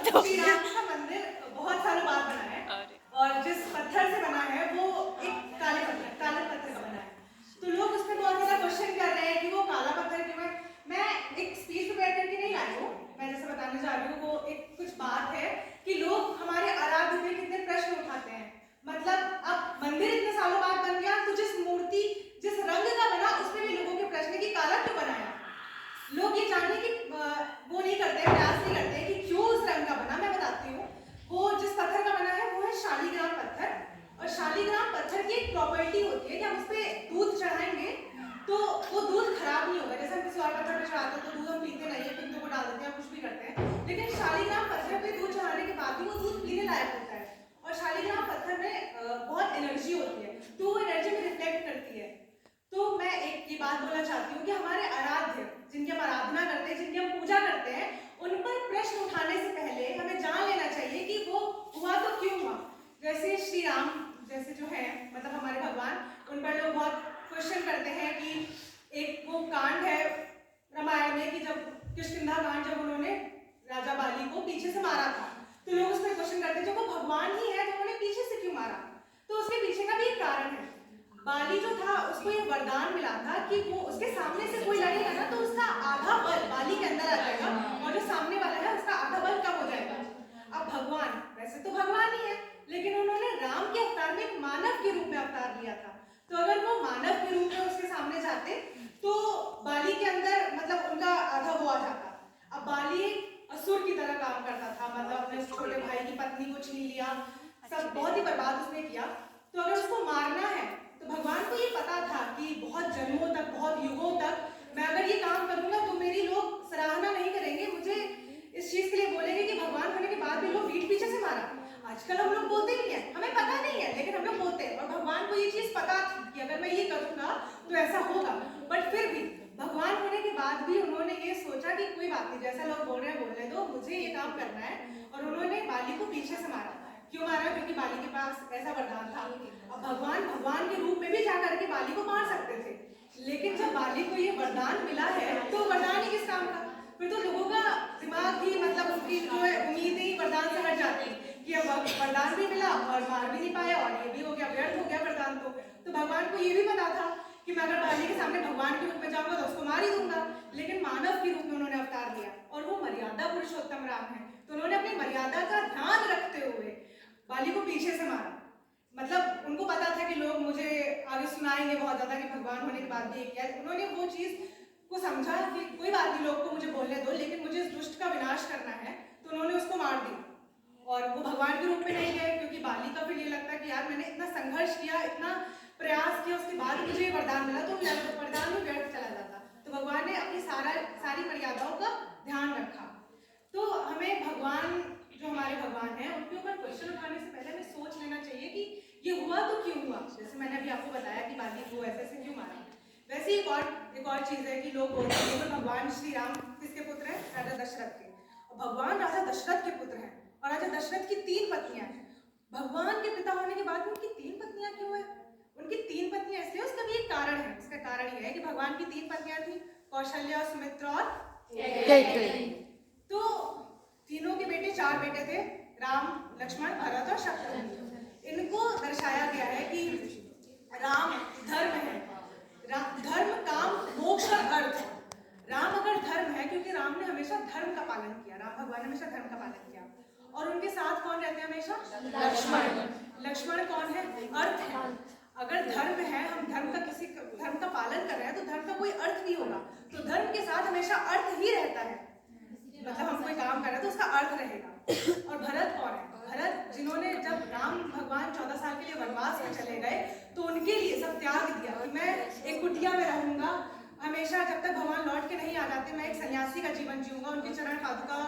श्री राम का मंदिर बहुत सालों बाद बना है और जिस पत्थर से बना है वो एक काले पत्थर का बना है। तो लोग उस पर बहुत ज़्यादा क्वेश्चन कर रहे हैं कि वो काला पत्थर क्यों है। मैं एक स्पीच प्रिपेयर करके नहीं आई हूँ, मैं जैसे बताने जा रही हूँ वो एक कुछ बात है कि लोग हमारे आराध्य पे कितने प्रश्न उठाते हैं। मतलब अब मंदिर इतने सालों बाद बन गया तो जिस मूर्ति जिस रंग का बना उसमें भी लोगों के प्रश्न कि काला क्यों बनाया। लोग ये जानने की वो नहीं करते, प्रयास नहीं करते कि क्यों उस रंग का बना। मैं बताती हूँ, वो जिस पत्थर का बना है वो है शालीग्राम पत्थर। और शालीग्राम पत्थर की एक प्रॉपर्टी होती है कि हम उस पर दूध चढ़ाएंगे तो वो दूध खराब नहीं होगा। जैसे हम किसी और पत्थर पर चढ़ाते हैं तो दूध हम पीते नहीं है, पिंतों को डाल देते हैं, कुछ भी करते हैं, लेकिन शालीग्राम पत्थर पे दूध चढ़ाने के बाद भी वो दूध पीने लायक होता है। और शालीग्राम पत्थर में बहुत एनर्जी होती है, तो वो एनर्जी में रिफ्लेक्ट करती है। तो मैं एक ये बात बोलना चाहती हूँ कि हमारे आराध्य जिनकी हम आराधना करते हैं, जिनकी हम पूजा करते हैं, उन पर प्रश्न उठाने से पहले हमें जान लेना चाहिए कि वो हुआ तो क्यों हुआ। जैसे श्री राम जैसे जो है मतलब हमारे भगवान, उन पर लोग बहुत क्वेश्चन करते हैं कि एक वो कांड है रामायण में कि जब किष्किंधा कांड, जब उन्होंने राजा बाली को पीछे से मारा था, तो लोग उस पर क्वेश्चन करते हैं जब वो भगवान ही है तो उन्होंने पीछे से क्यों मारा। तो उसके पीछे का भी एक कारण है। बाली जो था उसको ये वरदान मिला था कि वो उसके सामने से कोई लड़ेगा ना तो उसका आधा बल बाली के अंदर आ जाएगा और जो सामने वाला है उसका आधा बल कम हो जाएगा। अब भगवान वैसे तो भगवान ही है, लेकिन उन्होंने राम के अवतार में एक मानव के रूप में अवतार लिया था। तो अगर वो मानव के रूप में उसके सामने जाते तो बाली के अंदर मतलब उनका आधा वो आ जाता। अब बाली एक असुर की तरह काम करता था, मतलब अपने छोटे भाई की पत्नी को छीन लिया, सब बहुत ही बर्बाद उसने किया। तो अगर उसको मारना है तो भगवान को ये पता था कि बहुत जन्मों तक, बहुत युगों तक मैं अगर ये काम करूंगा तो मेरी लोग सराहना नहीं करेंगे, मुझे इस चीज के लिए बोलेंगे कि भगवान होने के बाद भी लोग पीठ पीछे से मारा। आजकल हम लोग बोलते नहीं है, हमें पता नहीं है, लेकिन हम लोग बोलते हैं। और भगवान को ये चीज पता थी कि अगर मैं ये करूंगा तो ऐसा होगा, बट फिर भी भगवान होने के बाद भी उन्होंने ये सोचा कि कोई बात नहीं, जैसा लोग बोल रहे हैं बोलने दो, मुझे ये काम करना है। और उन्होंने बाली को पीछे से मारा। क्यों मारा? क्योंकि बाली के पास ऐसा वरदान था। अब भगवान के रूप में भी जाकर के बाली को मार सकते थे, लेकिन जब बाली को ये वरदान मिला है तो वरदान ही किस काम का। फिर तो लोगों का दिमाग ही मतलब उनकी जो है उम्मीद ही वरदान से हट जाती कि अब वरदान भी मिला और मार भी नहीं पाया और ये भी हो गया, व्यर्थ हो गया वरदान। तो भगवान को ये भी पता था कि मैं अगर बाली के सामने भगवान के रूप में जाऊंगा तो उसको मार ही दूंगा, लेकिन मानव के रूप में उन्होंने अवतार लिया और वो मर्यादा पुरुषोत्तम राम है। तो उन्होंने अपनी मर्यादा का ध्यान रखते हुए बाली को पीछे से मारा। मतलब उनको पता था कि लोग मुझे आगे सुनाएंगे बहुत ज्यादा कि भगवान होने के बाद भी किया। उन्होंने वो चीज को समझा कि कोई बात नहीं, लोग को मुझे बोलने दो, लेकिन मुझे इस दुष्ट का विनाश करना है। तो उन्होंने उसको मार दिया और वो भगवान के रूप में नहीं गए, क्योंकि बाली का फिर ये लगता कि यार मैंने इतना संघर्ष किया, इतना प्रयास किया, उसके बाद मुझे वरदान मिला तो वरदान भी व्यर्थ चला जाता। तो भगवान ने अपनी सारी मर्यादाओं का ध्यान रखा। तो हमें भगवान जो हमारे भगवान हैं उनके ऊपर क्वेश्चन उठाने से पहले हमें सोच लेना चाहिए कि ये हुआ तो क्यों हुआ। जैसे मैंने अभी आपको बताया कि बाली को ऐसे क्यों मारा। वैसे एक और चीज है कि लोग बोलते हैं कि भगवान श्री राम किसके पुत्र हैं? राजा दशरथ के। और भगवान राजा दशरथ के पुत्र हैं और राजा दशरथ की 3 पत्नियां हैं। भगवान के पिता होने के बाद उनकी 3 पत्नियां क्यों है? उनकी 3 पत्नियां इसलिए, उसका भी एक कारण है। उसका कारण यह है कि भगवान की 3 पत्नियां थी, कौशल्या, सुमित्रा और कैकेयी। तो तीनों के बेटे 4 बेटे थे, राम, लक्ष्मण, भरत और शत्रुघ्न। इनको दर्शाया गया है कि राम धर्म है, धर्म, काम, मोक्ष और अर्थ। राम अगर धर्म है, क्योंकि राम ने हमेशा धर्म का पालन किया, राम भगवान ने हमेशा धर्म का पालन किया। और उनके साथ कौन रहते हैं हमेशा? लक्ष्मण। लक्ष्मण कौन है? अर्थ है। अगर धर्म है, हम किसी धर्म का पालन कर रहे हैं तो धर्म का कोई अर्थ नहीं होगा। तो धर्म के साथ हमेशा अर्थ ही रहता है, मतलब हम कोई काम कर रहे हैं तो उसका अर्थ रहेगा। और भरत कौन है? भरत जिन्होंने जब राम भगवान 14 साल के लिए वनवास में चले गए तो उनके लिए सब त्याग दिया कि मैं एक कुटिया में रहूंगा हमेशा, जब तक भगवान लौट के नहीं आ जाते मैं एक सन्यासी का जीवन जीऊंगा। उनकी चरण पादुका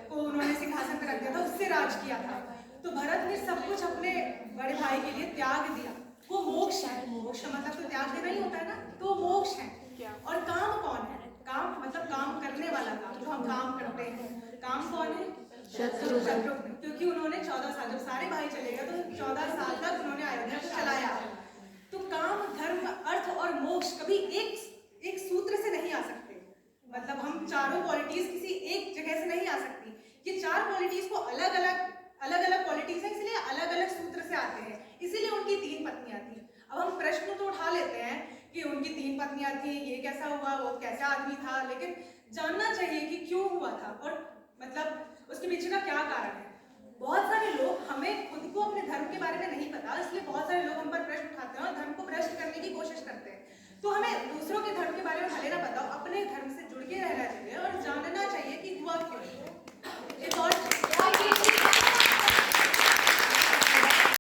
को उन्होंने सिंहासन पर रख दिया था, उससे राज किया था। तो भरत ने सब कुछ अपने बड़े भाई के लिए त्याग दिया। वो मोक्ष है। मोक्ष मतलब तो त्याग देना ही होता है ना, तो मोक्ष है। और काम कौन है? काम मतलब काम करने वाला काम, जो हम काम करते हैं। काम कौन है? शत्रुघ्न। क्योंकि उन्होंने 14 साल, जब सारे भाई चले गए तो 14 साल तक उन्होंने अयोध्या को चलाया। तो काम, धर्म, अर्थ और मोक्ष कभी एक सूत्र से नहीं आ सकते। मतलब हम चारों क्वालिटीज किसी एक जगह से नहीं आ सकती। ये 4 क्वालिटीज को अलग उनकी 3 पत्नियां थी। अब हम प्रश्न तो उठा लेते हैं कि उनकी 3 पत्नियां थी, ये कैसा हुआ, वो कैसा आदमी था, लेकिन जानना चाहिए कि क्यों हुआ था और मतलब उसके पीछे का क्या कारण है। बहुत सारे लोग, हमें खुद को अपने धर्म के बारे में नहीं पता, इसलिए बहुत सारे लोग हम पर प्रश्न उठाते हैं और धर्म को भ्रष्ट करने की कोशिश करते हैं। तो हमें दूसरों के धर्म के बारे में भले ना पता हो, अपने धर्म से जुड़ के रहना चाहिए और